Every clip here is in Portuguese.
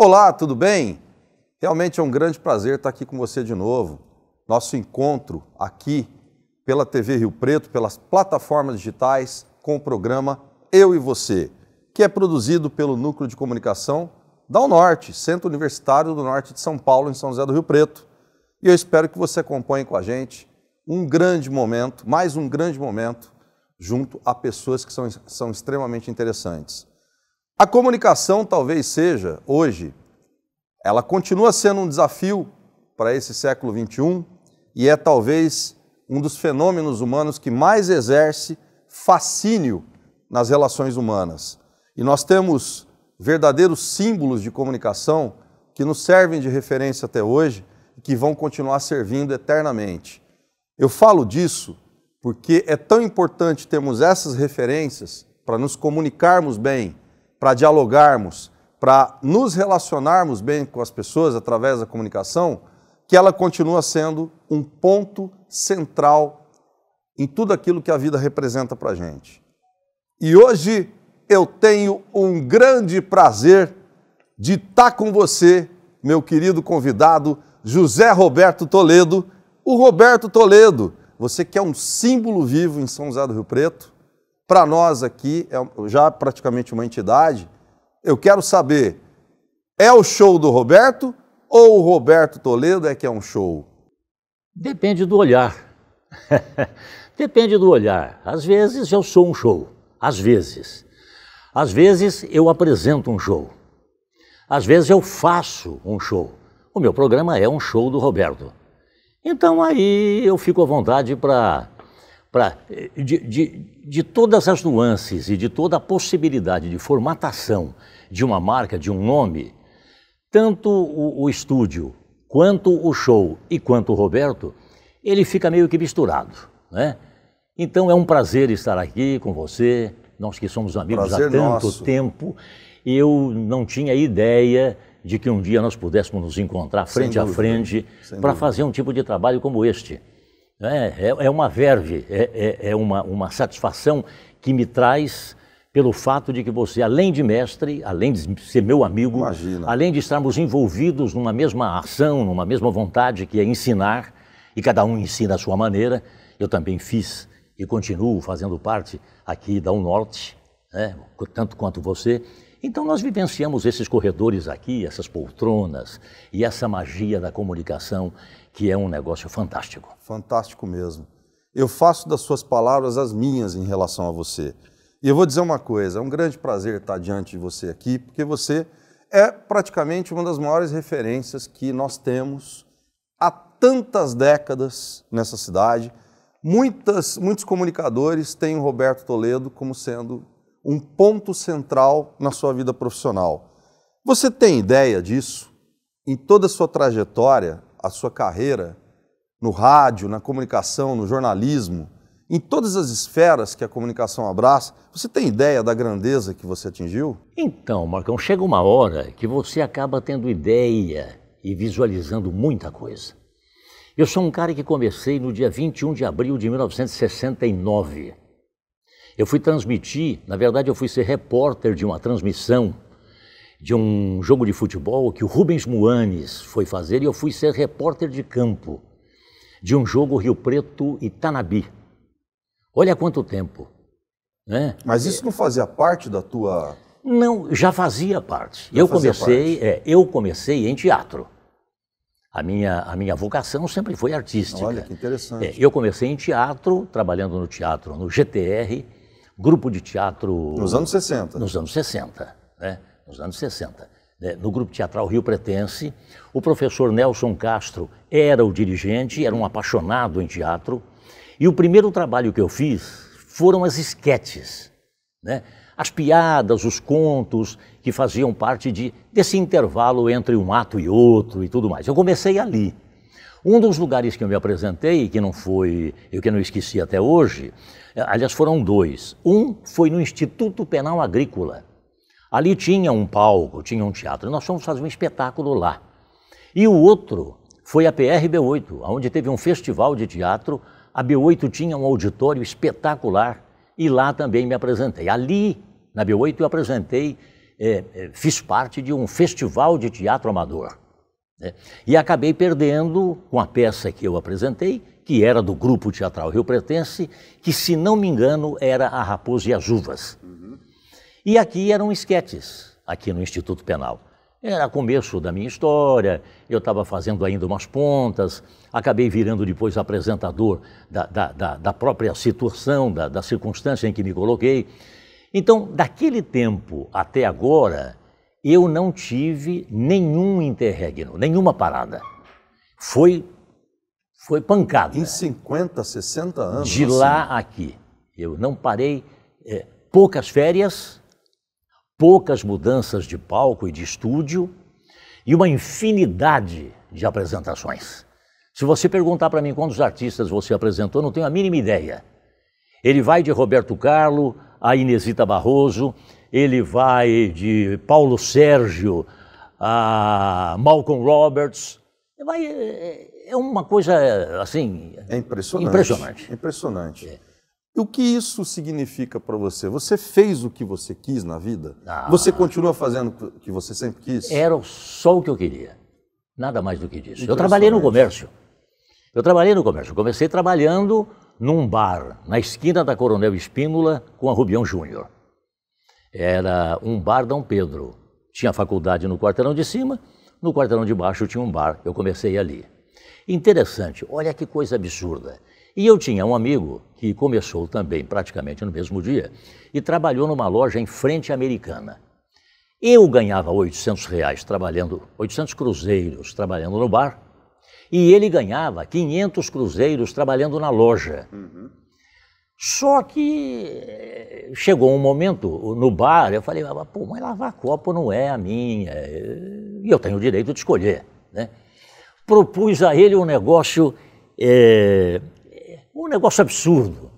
Olá, tudo bem? Realmente é um grande prazer estar aqui com você de novo. Nosso encontro aqui pela TV Rio Preto, pelas plataformas digitais, com o programa Eu e Você, que é produzido pelo Núcleo de Comunicação da UNORTE, Centro Universitário do Norte de São Paulo, em São José do Rio Preto. E eu espero que você acompanhe com a gente um grande momento, mais um grande momento, junto a pessoas que são extremamente interessantes. A comunicação talvez seja, hoje, ela continua sendo um desafio para esse século XXI e é talvez um dos fenômenos humanos que mais exerce fascínio nas relações humanas. E nós temos verdadeiros símbolos de comunicação que nos servem de referência até hoje e que vão continuar servindo eternamente. Eu falo disso porque é tão importante termos essas referências para nos comunicarmos bem, para dialogarmos, para nos relacionarmos bem com as pessoas através da comunicação, que ela continua sendo um ponto central em tudo aquilo que a vida representa para a gente. E hoje eu tenho um grande prazer de estar com você, meu querido convidado, José Roberto Toledo. O Roberto Toledo, você que é um símbolo vivo em São José do Rio Preto, para nós aqui, é já praticamente uma entidade. Eu quero saber, é o show do Roberto ou o Roberto Toledo é que é um show? Depende do olhar. Depende do olhar. Às vezes eu sou um show, às vezes. Às vezes eu apresento um show. Às vezes eu faço um show. O meu programa é um show do Roberto. Então aí eu fico à vontade de todas as nuances e de toda a possibilidade de formatação de uma marca, de um nome, tanto o estúdio, quanto o show e quanto o Roberto, ele fica meio que misturado, né? Então é um prazer estar aqui com você, nós que somos amigos há tanto tempo, eu não tinha ideia de que um dia nós pudéssemos nos encontrar frente a frente para fazer um tipo de trabalho como este. É uma verve, é uma satisfação que me traz pelo fato de que você, além de mestre, além de ser meu amigo, além de estarmos envolvidos numa mesma ação, numa mesma vontade que é ensinar, e cada um ensina à sua maneira, eu também fiz e continuo fazendo parte aqui da UNORTE, né, tanto quanto você. Então nós vivenciamos esses corredores aqui, essas poltronas e essa magia da comunicação, que é um negócio fantástico. Fantástico mesmo. Eu faço das suas palavras as minhas em relação a você. E eu vou dizer uma coisa, é um grande prazer estar diante de você aqui, porque você é praticamente uma das maiores referências que nós temos há tantas décadas nessa cidade. Muitos comunicadores têm o Roberto Toledo como sendo um ponto central na sua vida profissional. Você tem ideia disso? Em toda a sua trajetória, a sua carreira, no rádio, na comunicação, no jornalismo, em todas as esferas que a comunicação abraça, você tem ideia da grandeza que você atingiu? Então, Marcão, chega uma hora que você acaba tendo ideia e visualizando muita coisa. Eu sou um cara que comecei no dia 21 de abril de 1969. Eu fui transmitir, na verdade eu fui ser repórter de uma transmissão de um jogo de futebol que o Rubens Muanes foi fazer, e eu fui ser repórter de campo de um jogo Rio Preto e Tanabi. Olha quanto tempo, né? Mas isso não fazia parte da tua... Não, já fazia parte. Eu comecei em teatro. A minha vocação sempre foi artística. Olha, que interessante. Eu comecei em teatro, trabalhando no teatro, no GTR, grupo de teatro... Nos anos 60. Nos anos 60, né? Nos anos 60. No grupo teatral Rio Pretense, o professor Nelson Castro era o dirigente, era um apaixonado em teatro, e o primeiro trabalho que eu fiz foram as esquetes, né? As piadas, os contos que faziam parte desse intervalo entre um ato e outro e tudo mais. Eu comecei ali. Um dos lugares que eu me apresentei, que não esqueci até hoje, aliás, foram dois. Um foi no Instituto Penal Agrícola. Ali tinha um palco, tinha um teatro, nós fomos fazer um espetáculo lá. E o outro foi a PRB8, onde teve um festival de teatro. A B8 tinha um auditório espetacular e lá também me apresentei. Ali, na B8, eu apresentei fiz parte de um festival de teatro amador, né? E acabei perdendo com a peça que eu apresentei, que era do grupo teatral riopretense, que, se não me engano, era A Raposa e as Uvas. E aqui eram esquetes, aqui no Instituto Penal. Era começo da minha história, eu estava fazendo ainda umas pontas, acabei virando depois apresentador da própria situação, da circunstância em que me coloquei. Então, daquele tempo até agora, eu não tive nenhum interregno, nenhuma parada. Foi pancada. Em 50, 60 anos? De lá a aqui. Eu não parei, poucas férias, poucas mudanças de palco e de estúdio e uma infinidade de apresentações. Se você perguntar para mim quantos artistas você apresentou, eu não tenho a mínima ideia. Ele vai de Roberto Carlos a Inesita Barroso, ele vai de Paulo Sérgio a Malcolm Roberts. É uma coisa assim... É impressionante. Impressionante. Impressionante. E o que isso significa para você? Você fez o que você quis na vida? Você continua fazendo o que você sempre quis? Era só o que eu queria. Nada mais do que disso. Eu trabalhei no comércio. Comecei trabalhando num bar, na esquina da Coronel Espínola, com a Rubião Júnior. Era um bar Dom Pedro. Tinha faculdade no quarteirão de cima, no quarteirão de baixo tinha um bar. Eu comecei ali. Interessante, olha que coisa absurda. E eu tinha um amigo que começou também praticamente no mesmo dia e trabalhou numa loja em frente à Americana. Eu ganhava R$800 trabalhando, 800 cruzeiros trabalhando no bar, e ele ganhava 500 cruzeiros trabalhando na loja. Só que chegou um momento no bar, eu falei, pô, mas lavar copo não é a minha, e eu tenho o direito de escolher, né? Propus a ele um negócio absurdo.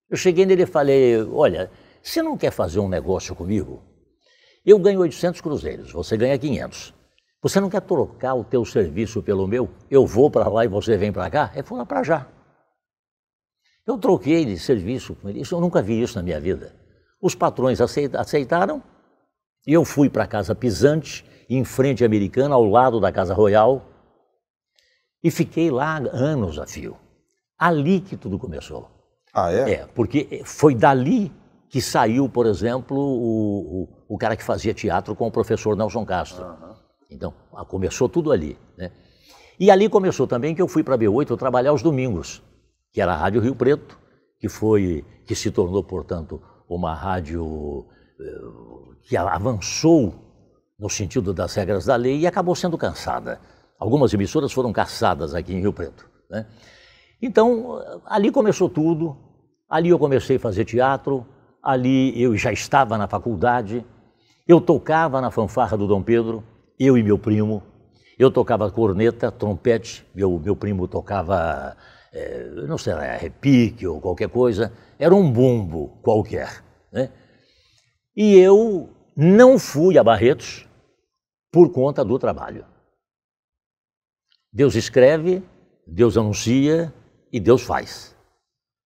Eu cheguei nele e falei, olha, você não quer fazer um negócio comigo? Eu ganho 800 cruzeiros, você ganha 500. Você não quer trocar o teu serviço pelo meu? Eu vou para lá e você vem para cá? Ele falou, para já. Eu troquei de serviço com ele, eu nunca vi isso na minha vida. Os patrões aceitaram e eu fui para a Casa Pisante, em frente à Americana, ao lado da Casa Royal, e fiquei lá anos a fio. Ali que tudo começou. Ah, é? Porque foi dali que saiu, por exemplo, o cara que fazia teatro com o professor Nelson Castro. Então, começou tudo ali, né? E ali começou também que eu fui para a B8 trabalhar aos domingos, que era a Rádio Rio Preto, que se tornou, portanto, uma rádio que avançou no sentido das regras da lei e acabou sendo cansada. Algumas emissoras foram caçadas aqui em Rio Preto, né? Então, ali começou tudo, ali eu comecei a fazer teatro, ali eu já estava na faculdade, eu tocava na fanfarra do Dom Pedro, eu e meu primo, eu tocava corneta, trompete, meu primo tocava, não sei, repique ou qualquer coisa, era um bumbo qualquer, né? E eu não fui a Barretos por conta do trabalho. Deus escreve, Deus anuncia e Deus faz.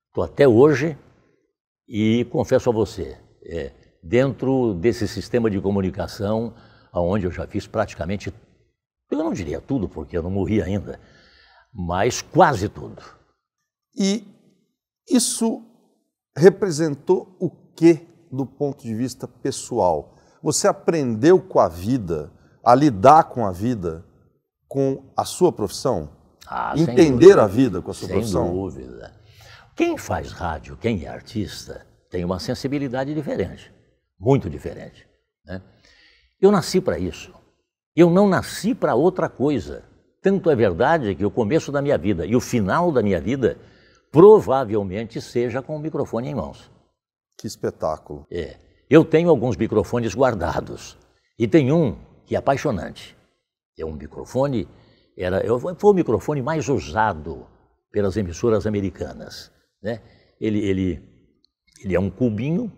Estou até hoje e confesso a você, dentro desse sistema de comunicação, onde eu já fiz praticamente, eu não diria tudo, porque eu não morri ainda, mas quase tudo. E isso representou o quê do ponto de vista pessoal? Você aprendeu com a vida, a lidar com a vida, com a sua profissão? Entender a vida com a sua profissão? Sem dúvida. Quem faz rádio, quem é artista, tem uma sensibilidade diferente, muito diferente, né? Eu nasci para isso. Eu não nasci para outra coisa. Tanto é verdade que o começo da minha vida e o final da minha vida provavelmente seja com o microfone em mãos. Que espetáculo. Eu tenho alguns microfones guardados e tem um que é apaixonante. É um microfone, foi o microfone mais usado pelas emissoras americanas, né? Ele é um cubinho,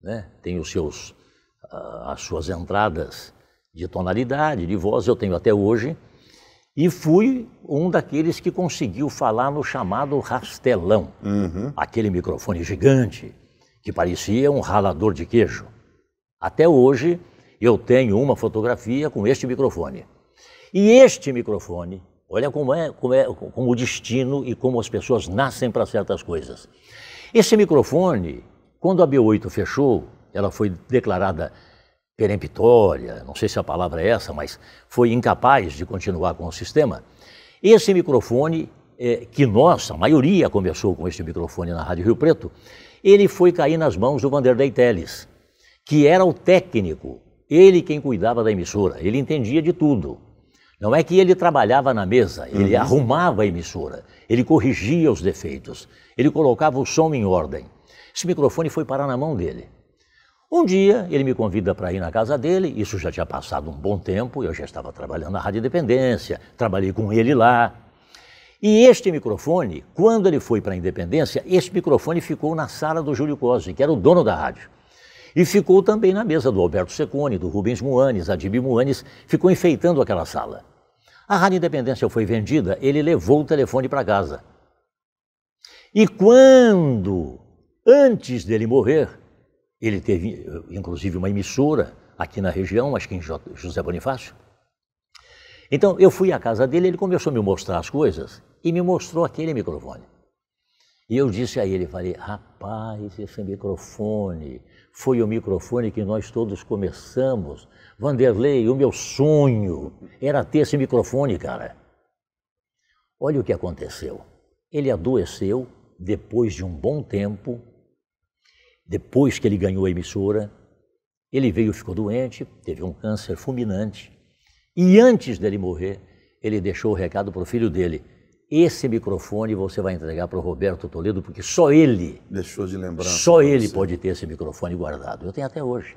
né? Tem as suas entradas de tonalidade, de voz, eu tenho até hoje, e fui um daqueles que conseguiu falar no chamado rastelão, aquele microfone gigante, que parecia um ralador de queijo. Até hoje, eu tenho uma fotografia com este microfone. E este microfone, olha como o destino e como as pessoas nascem para certas coisas. Esse microfone, quando a B8 fechou, ela foi declarada peremptória, não sei se a palavra é essa, mas foi incapaz de continuar com o sistema. Esse microfone, que a maioria começou com este microfone na Rádio Rio Preto, ele foi cair nas mãos do Vanderlei Teles, que era o técnico, ele quem cuidava da emissora, ele entendia de tudo. Não é que ele trabalhava na mesa, ele arrumava a emissora, ele corrigia os defeitos, ele colocava o som em ordem. Esse microfone foi parar na mão dele. Um dia ele me convida para ir na casa dele, isso já tinha passado um bom tempo, eu já estava trabalhando na Rádio Independência, trabalhei com ele lá. E este microfone, quando ele foi para a Independência, este microfone ficou na sala do Júlio Cosi, que era o dono da rádio. E ficou também na mesa do Alberto Secone, do Rubens Muanes, Adib Muanes, ficou enfeitando aquela sala. A Rádio Independência foi vendida, ele levou o telefone para casa. E quando, antes dele morrer, ele teve, inclusive, uma emissora aqui na região, acho que em José Bonifácio. Então, eu fui à casa dele, ele começou a me mostrar as coisas e me mostrou aquele microfone. E eu disse a ele, falei, rapaz, esse microfone foi o microfone que nós todos começamos. Vanderlei, o meu sonho era ter esse microfone, cara. Olha o que aconteceu. Ele adoeceu depois de um bom tempo, depois que ele ganhou a emissora, ele veio, ficou doente, teve um câncer fulminante. E antes dele morrer, ele deixou o recado para o filho dele. Esse microfone você vai entregar para o Roberto Toledo, porque só ele... Deixou de lembrança. Só ele pode ter esse microfone guardado. Eu tenho até hoje.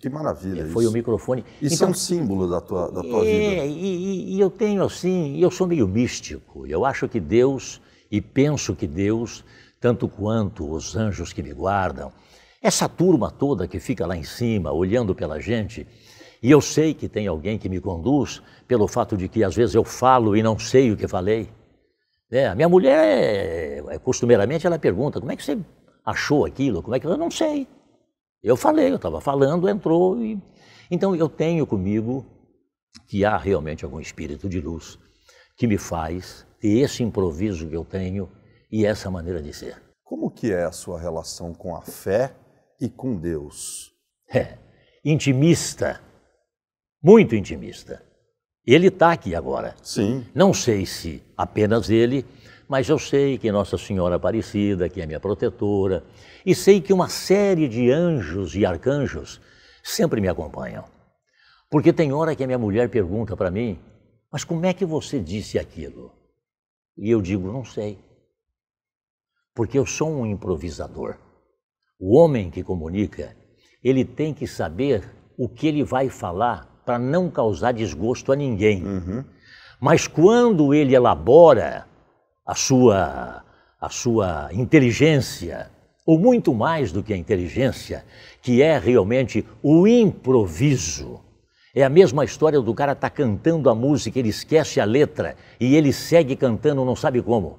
Que maravilha isso. Foi o microfone... Isso então, é um símbolo da tua vida. E eu tenho assim... Eu sou meio místico. Eu acho que Deus, e penso que Deus, tanto quanto os anjos que me guardam, essa turma toda que fica lá em cima, olhando pela gente... E eu sei que tem alguém que me conduz pelo fato de que às vezes eu falo e não sei o que falei. A minha mulher, costumeiramente, ela pergunta, como é que você achou aquilo? Como é que eu não sei. Eu falei, eu estava falando, entrou. Então eu tenho comigo que há realmente algum espírito de luz que me faz ter esse improviso que eu tenho e essa maneira de ser. Como que é a sua relação com a fé e com Deus? Intimista. Muito intimista. Ele está aqui agora. Sim. Não sei se apenas ele, mas eu sei que Nossa Senhora Aparecida, que é minha protetora, e sei que uma série de anjos e arcanjos sempre me acompanham. Porque tem hora que a minha mulher pergunta para mim, mas como é que você disse aquilo? E eu digo, não sei. Porque eu sou um improvisador. O homem que comunica, ele tem que saber o que ele vai falar para não causar desgosto a ninguém. Mas quando ele elabora a sua inteligência, ou muito mais do que a inteligência, que é realmente o improviso, é a mesma história do cara estar cantando a música, ele esquece a letra e ele segue cantando, não sabe como.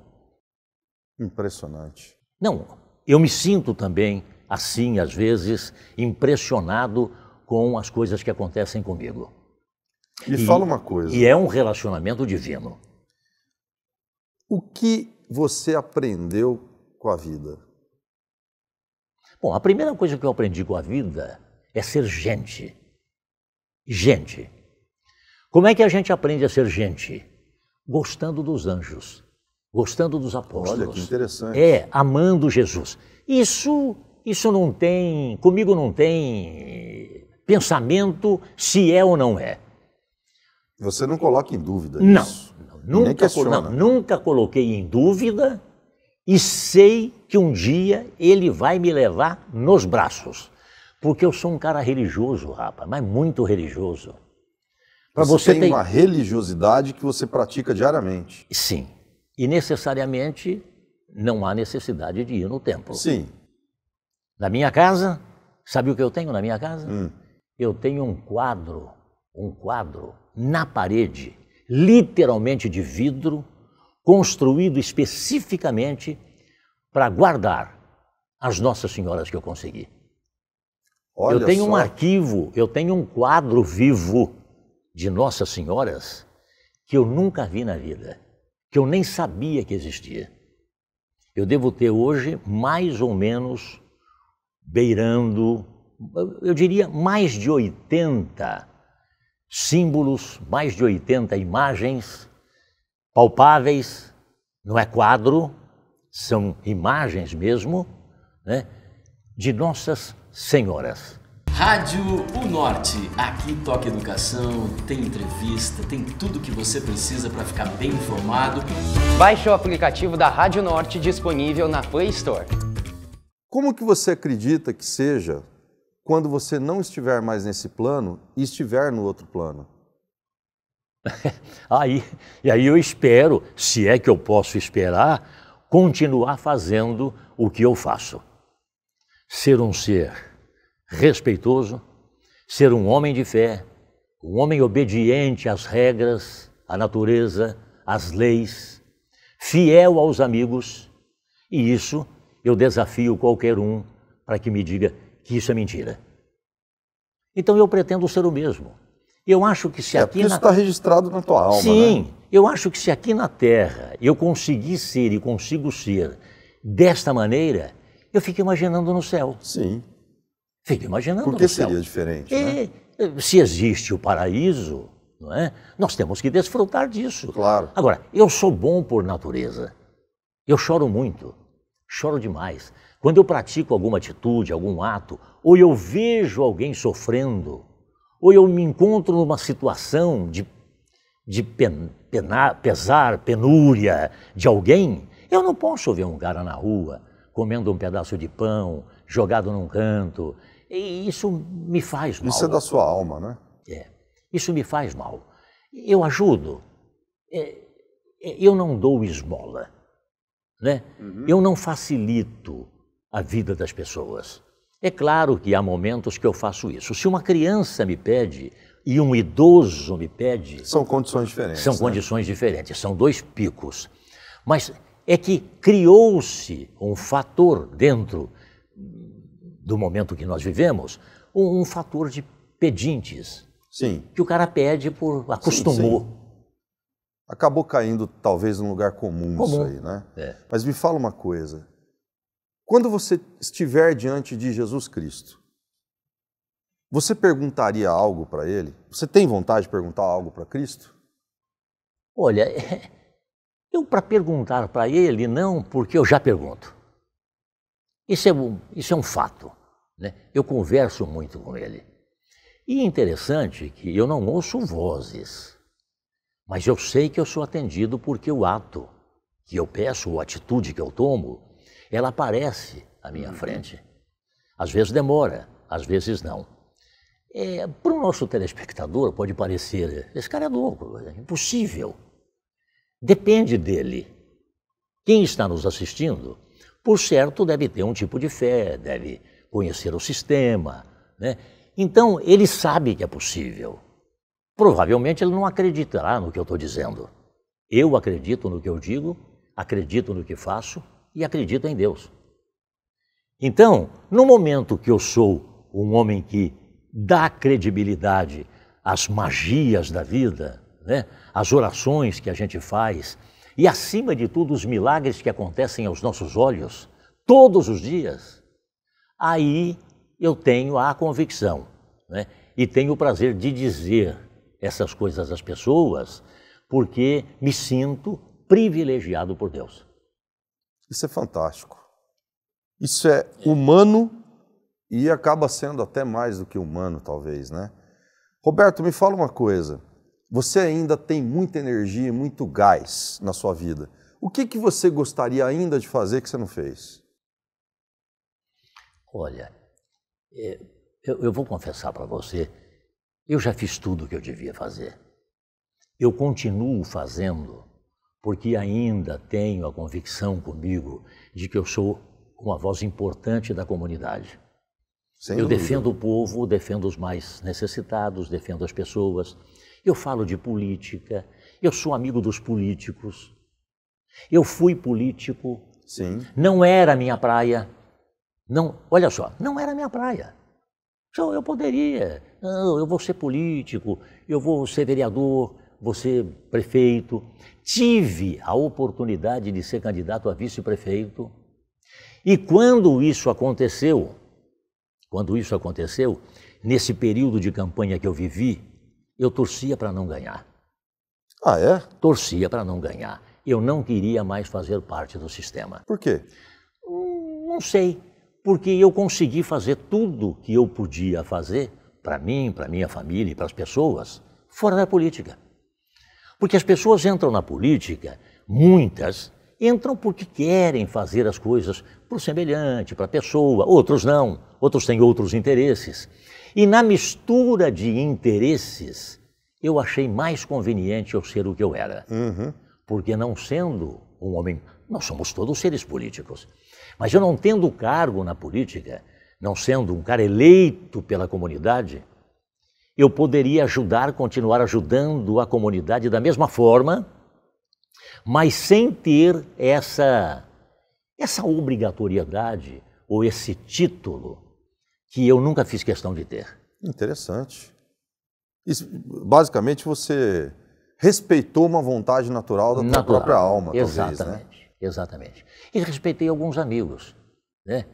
Impressionante. Não, eu me sinto também assim, às vezes, impressionado com as coisas que acontecem comigo. Me fala uma coisa. E é um relacionamento divino. O que você aprendeu com a vida? Bom, a primeira coisa que eu aprendi com a vida é ser gente. Gente. Como é que a gente aprende a ser gente? Gostando dos anjos, gostando dos apóstolos. Olha, que interessante. Amando Jesus. Isso não tem, comigo não tem pensamento se é ou não é. Você não coloca em dúvida isso? Não, nunca coloquei em dúvida e sei que um dia ele vai me levar nos braços. Porque eu sou um cara religioso, rapaz, mas muito religioso. Você tem uma religiosidade que você pratica diariamente. Sim. E necessariamente não há necessidade de ir no templo. Sim. Na minha casa, sabe o que eu tenho na minha casa? Eu tenho um quadro na parede, literalmente de vidro, construído especificamente para guardar as Nossas Senhoras que eu consegui. Olha eu tenho só. um arquivo, eu tenho um quadro vivo de Nossas Senhoras que eu nunca vi na vida, que eu nem sabia que existia. Eu devo ter hoje mais ou menos beirando, eu diria, mais de 80 símbolos, mais de 80 imagens palpáveis, não é quadro, são imagens mesmo, né, de Nossas Senhoras. Rádio Unorte, aqui toca educação, tem entrevista, tem tudo que você precisa para ficar bem informado. Baixe o aplicativo da Rádio Norte disponível na Play Store. Como que você acredita que seja quando você não estiver mais nesse plano e estiver no outro plano? E aí eu espero, se é que eu posso esperar, continuar fazendo o que eu faço. Ser um ser respeitoso, ser um homem de fé, um homem obediente às regras, à natureza, às leis, fiel aos amigos, e isso eu desafio qualquer um para que me diga que isso é mentira. Então eu pretendo ser o mesmo. Eu acho que se aqui isso está registrado na tua alma, Sim, né? eu acho que se aqui na Terra eu conseguir ser e consigo ser desta maneira, eu fico imaginando no céu. Sim. Fico imaginando Por que no céu. seria diferente, né? Se existe o paraíso, não é? Nós temos que desfrutar disso. Claro. Agora, eu sou bom por natureza. Eu choro muito, choro demais. Quando eu pratico alguma atitude, algum ato, ou eu vejo alguém sofrendo, ou eu me encontro numa situação de pesar, penúria de alguém, eu não posso ver um cara na rua comendo um pedaço de pão, jogado num canto. E isso me faz mal. Isso é da sua alma, né? Isso me faz mal. Eu ajudo. Eu não dou esmola, né? Eu não facilito a vida das pessoas. É claro que há momentos que eu faço isso. Se uma criança me pede e um idoso me pede... São condições diferentes. São condições diferentes, são dois picos. Mas é que criou-se um fator dentro do momento que nós vivemos, um fator de pedintes. Sim. Que o cara pede por acostumou. Sim. Acabou caindo talvez num lugar comum. Isso aí, né? Mas me fala uma coisa. Quando você estiver diante de Jesus Cristo, você perguntaria algo para Ele? Você tem vontade de perguntar algo para Cristo? Olha, eu para perguntar para Ele não, porque eu já pergunto. Isso é um fato, né? Eu converso muito com Ele. E é interessante que eu não ouço vozes, mas eu sei que eu sou atendido porque o ato que eu peço, ou a atitude que eu tomo, ela aparece à minha frente. Às vezes demora, às vezes não. Para o nosso telespectador pode parecer, esse cara é louco, é impossível. Depende dele. Quem está nos assistindo, por certo, deve ter um tipo de fé, deve conhecer o sistema, né? Então, ele sabe que é possível. Provavelmente ele não acreditará no que eu estou dizendo. Eu acredito no que eu digo, acredito no que faço e acredito em Deus. Então, no momento que eu sou um homem que dá credibilidade às magias da vida, né? Às orações que a gente faz e, acima de tudo, os milagres que acontecem aos nossos olhos, todos os dias, aí eu tenho a convicção, né? E tenho o prazer de dizer essas coisas às pessoas, porque me sinto privilegiado por Deus. Isso é fantástico. Isso é humano e acaba sendo até mais do que humano, talvez, né? Roberto, me fala uma coisa. Você ainda tem muita energia, muito gás na sua vida. O que você gostaria ainda de fazer que você não fez? Olha, eu vou confessar para você, eu já fiz tudo o que eu devia fazer. Eu continuo fazendo porque ainda tenho a convicção comigo de que eu sou uma voz importante da comunidade. Sem eu dúvida. defendo o povo, defendo os mais necessitados, defendo as pessoas. Eu falo de política, eu sou amigo dos políticos. Eu fui político. Sim. Não era minha praia. Não, olha só, não era minha praia. Eu poderia, não, eu vou ser político, eu vou ser vereador, vou ser prefeito. Tive a oportunidade de ser candidato a vice-prefeito. E quando isso aconteceu, nesse período de campanha que eu vivi, eu torcia para não ganhar. Ah, é? Torcia para não ganhar. Eu não queria mais fazer parte do sistema. Por quê? Não sei, porque eu consegui fazer tudo que eu podia fazer para mim, para minha família e para as pessoas, fora da política. Porque as pessoas entram na política, muitas entram porque querem fazer as coisas para o semelhante, para a pessoa, outros não, outros têm outros interesses. E na mistura de interesses, eu achei mais conveniente eu ser o que eu era. Porque não sendo um homem, nós somos todos seres políticos, mas eu não tendo cargo na política, não sendo um cara eleito pela comunidade, eu poderia continuar ajudando a comunidade da mesma forma, mas sem ter essa obrigatoriedade ou esse título que eu nunca fiz questão de ter. Interessante. Isso, basicamente, você respeitou uma vontade natural da tua própria alma, exatamente, talvez, né? Exatamente. E respeitei alguns amigos, né?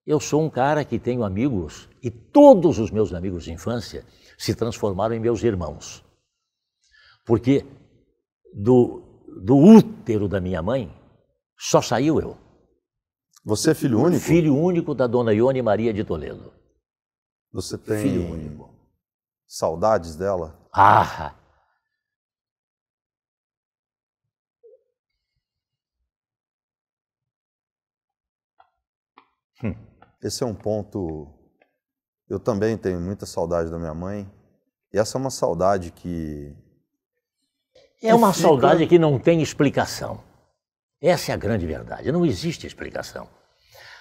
Eu sou um cara que tenho amigos, e todos os meus amigos de infância se transformaram em meus irmãos. Porque do útero da minha mãe, só saiu eu. Você é filho único? Filho único da dona Ione Maria de Toledo. Você tem Filho único. Saudades dela? Ah! Esse é um ponto... Eu também tenho muita saudade da minha mãe. E essa é uma saudade que... É uma saudade que não tem explicação. Essa é a grande verdade, não existe explicação.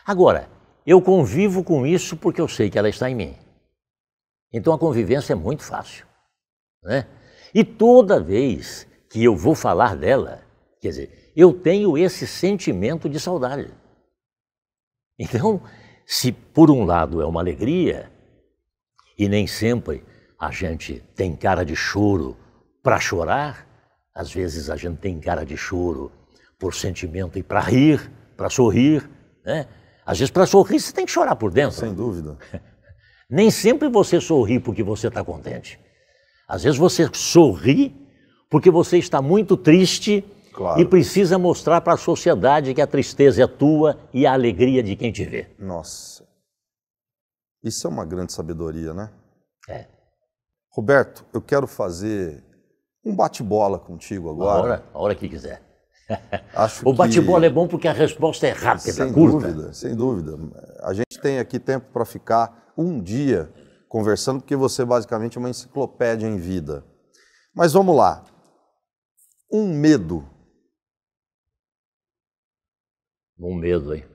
Agora, eu convivo com isso porque eu sei que ela está em mim. Então a convivência é muito fácil, né? E toda vez que eu vou falar dela, quer dizer, eu tenho esse sentimento de saudade. Então, se por um lado é uma alegria, e nem sempre a gente tem cara de choro para chorar, às vezes a gente tem cara de choro por sentimento e para rir, para sorrir, né? Às vezes para sorrir você tem que chorar por dentro. Sem dúvida. Nem sempre você sorri porque você está contente. Às vezes você sorri porque você está muito triste, claro, e precisa mostrar para a sociedade que a tristeza é tua e a alegria de quem te vê. Nossa, isso é uma grande sabedoria, né? É. Roberto, eu quero fazer um bate-bola contigo agora. A hora que quiser. Acho o bate-bola é bom porque a resposta é rápida, sem curta. Dúvida, sem dúvida. A gente tem aqui tempo para ficar um dia conversando, porque você basicamente é uma enciclopédia em vida. Mas vamos lá. Um medo. Um medo, hein?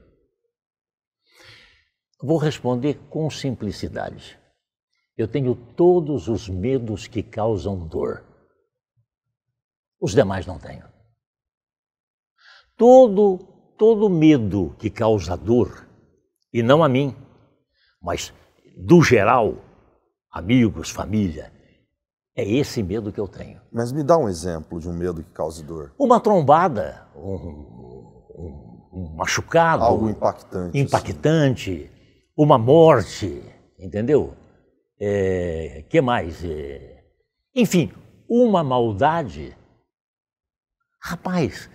Vou responder com simplicidade. Eu tenho todos os medos que causam dor. Os demais não tenho. Todo medo que causa dor, e não a mim, mas do geral, amigos, família, é esse medo que eu tenho. Mas me dá um exemplo de um medo que cause dor. Uma trombada, um machucado. Algo impactante. Impactante, assim. Uma morte, entendeu? Que mais? Enfim, uma maldade. Rapaz,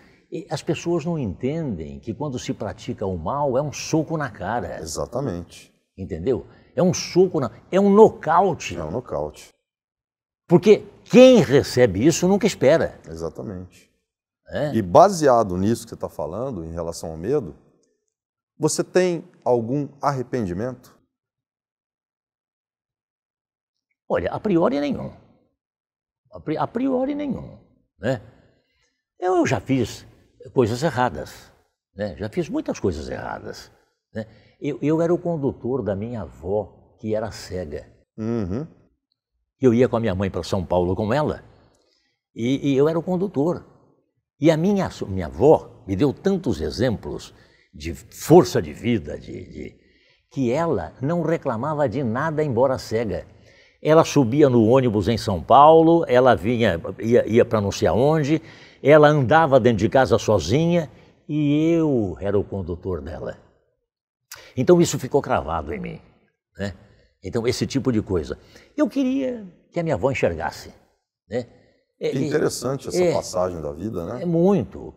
as pessoas não entendem que quando se pratica o mal é um soco na cara. Exatamente. Entendeu? É um soco é um nocaute. É um nocaute. Porque quem recebe isso nunca espera. Exatamente. É? E baseado nisso que você está falando, em relação ao medo, você tem algum arrependimento? Olha, a priori nenhum. A priori nenhum, né? Eu já fiz coisas erradas, né? Já fiz muitas coisas erradas, né? Eu era o condutor da minha avó, que era cega. Uhum. Eu ia com a minha mãe para São Paulo com ela, e eu era o condutor. E a minha avó me deu tantos exemplos de força de vida, que ela não reclamava de nada, embora cega. Ela subia no ônibus em São Paulo, ela ia para não sei aonde, ela andava dentro de casa sozinha e eu era o condutor dela. Então isso ficou cravado em mim, né? Então esse tipo de coisa. Eu queria que a minha avó enxergasse, né? Que interessante essa passagem da vida, né? É muito.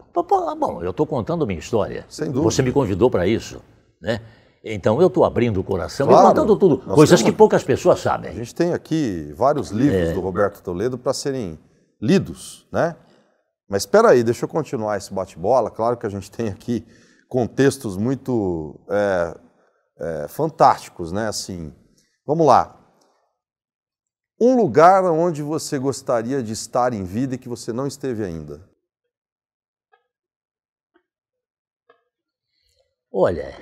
Bom, eu estou contando minha história. Sem dúvida. Você me convidou para isso, né? Então eu estou abrindo o coração Claro, e contando tudo, coisas que poucas pessoas A sabem. gente tem aqui vários livros do Roberto Toledo para serem lidos, né? Mas espera aí, deixa eu continuar esse bate-bola. Claro que a gente tem aqui contextos muito fantásticos, né? Assim, vamos lá. Um lugar onde você gostaria de estar em vida e que você não esteve ainda. Olha,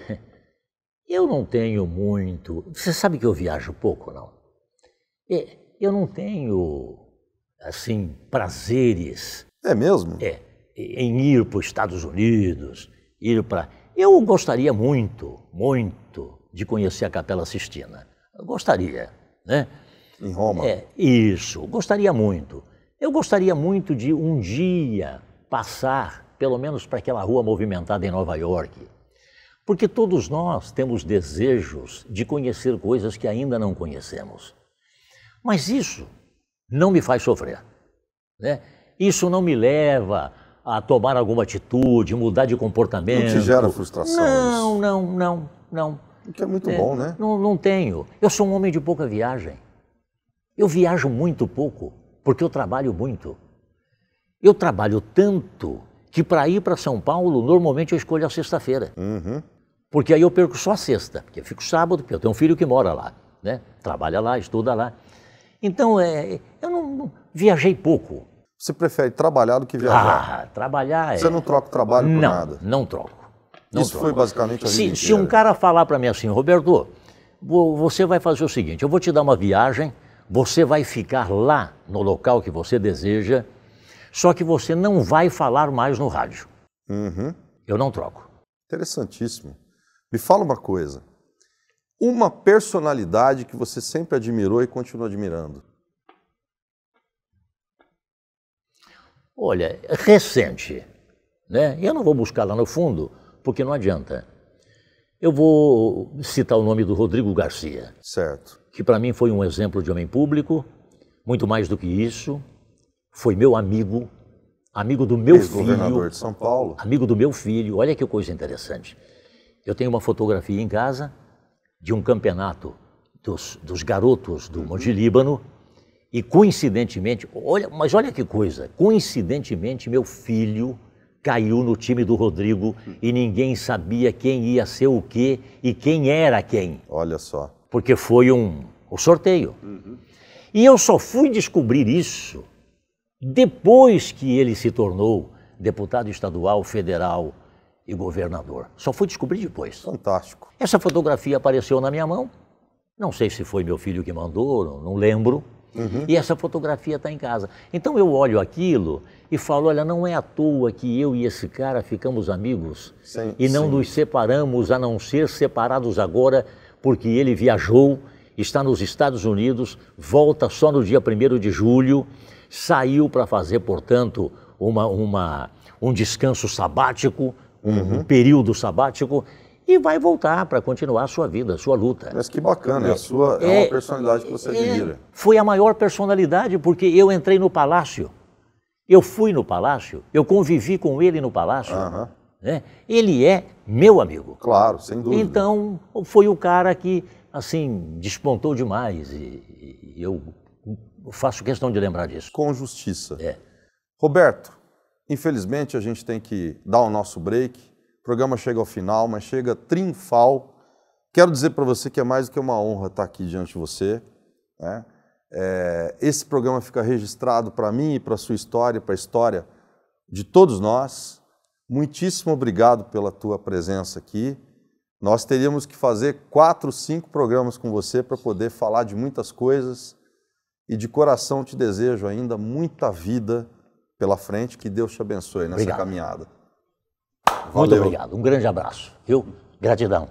eu não tenho muito... Você sabe que eu viajo pouco, não? Eu não tenho, assim, prazeres... É mesmo? Em ir para os Estados Unidos, ir para... Eu gostaria muito, muito de conhecer a Capela Sistina. Eu gostaria, né? Em Roma? Isso, gostaria muito. Eu gostaria muito de um dia passar, pelo menos para aquela rua movimentada em Nova York. Porque todos nós temos desejos de conhecer coisas que ainda não conhecemos. Mas isso não me faz sofrer, né? Isso não me leva a tomar alguma atitude, mudar de comportamento. Não te gera frustração? Não. O que é muito bom, né? Não tenho. Eu sou um homem de pouca viagem. Eu viajo muito pouco, porque eu trabalho muito. Eu trabalho tanto que para ir para São Paulo, normalmente eu escolho a sexta-feira. Uhum. Porque aí eu perco só a sexta, porque eu fico sábado, porque eu tenho um filho que mora lá, né? Trabalha lá, estuda lá. Então, eu não viajei pouco. Você prefere trabalhar do que viajar? Trabalhar Você não troca o trabalho por nada? Não troco. Isso foi basicamente a vida inteira. Se um cara falar para mim assim, Roberto, você vai fazer o seguinte, eu vou te dar uma viagem, você vai ficar lá no local que você deseja, só que você não vai falar mais no rádio. Uhum. Eu não troco. Interessantíssimo. Me fala uma coisa. Uma personalidade que você sempre admirou e continua admirando. Olha, recente, né? Eu não vou buscar lá no fundo, porque não adianta. Eu vou citar o nome do Rodrigo Garcia. Certo. Que para mim foi um exemplo de homem público, muito mais do que isso, foi meu amigo, amigo do meu filho. Ex-governador de São Paulo. Amigo do meu filho, olha que coisa interessante. Eu tenho uma fotografia em casa de um campeonato dos garotos do Monte Líbano e coincidentemente, mas olha que coisa, coincidentemente meu filho caiu no time do Rodrigo e ninguém sabia quem ia ser o quê e quem era quem. Olha só. Porque foi o sorteio. Uhum. E eu só fui descobrir isso depois que ele se tornou deputado estadual, federal e governador. Só fui descobrir depois. Fantástico. Essa fotografia apareceu na minha mão. Não sei se foi meu filho que mandou, não lembro. Uhum. E essa fotografia está em casa. Então eu olho aquilo e falo, olha, não é à toa que eu e esse cara ficamos amigos e não nos separamos, a não ser separados agora, porque ele viajou, está nos Estados Unidos, volta só no dia 1º de julho, saiu para fazer, portanto, um descanso sabático, um período sabático, e vai voltar para continuar a sua vida, a sua luta. Mas que bacana, é uma personalidade que você admira. Foi a maior personalidade, porque eu entrei no palácio, eu fui no palácio, eu convivi com ele no palácio, né? Ele é meu amigo. Claro, sem dúvida. Então, foi o cara que, assim, despontou demais e eu faço questão de lembrar disso. Com justiça. Roberto, infelizmente a gente tem que dar o nosso break. O programa chega ao final, mas chega triunfal. Quero dizer para você que é mais do que uma honra estar aqui diante de você, né? Esse programa fica registrado para mim e para a sua história, para a história de todos nós. Muitíssimo obrigado pela tua presença aqui. Nós teríamos que fazer 4, 5 programas com você para poder falar de muitas coisas e de coração te desejo ainda muita vida pela frente. Que Deus te abençoe nessa caminhada. Muito obrigado. Um grande abraço. Viu? Gratidão.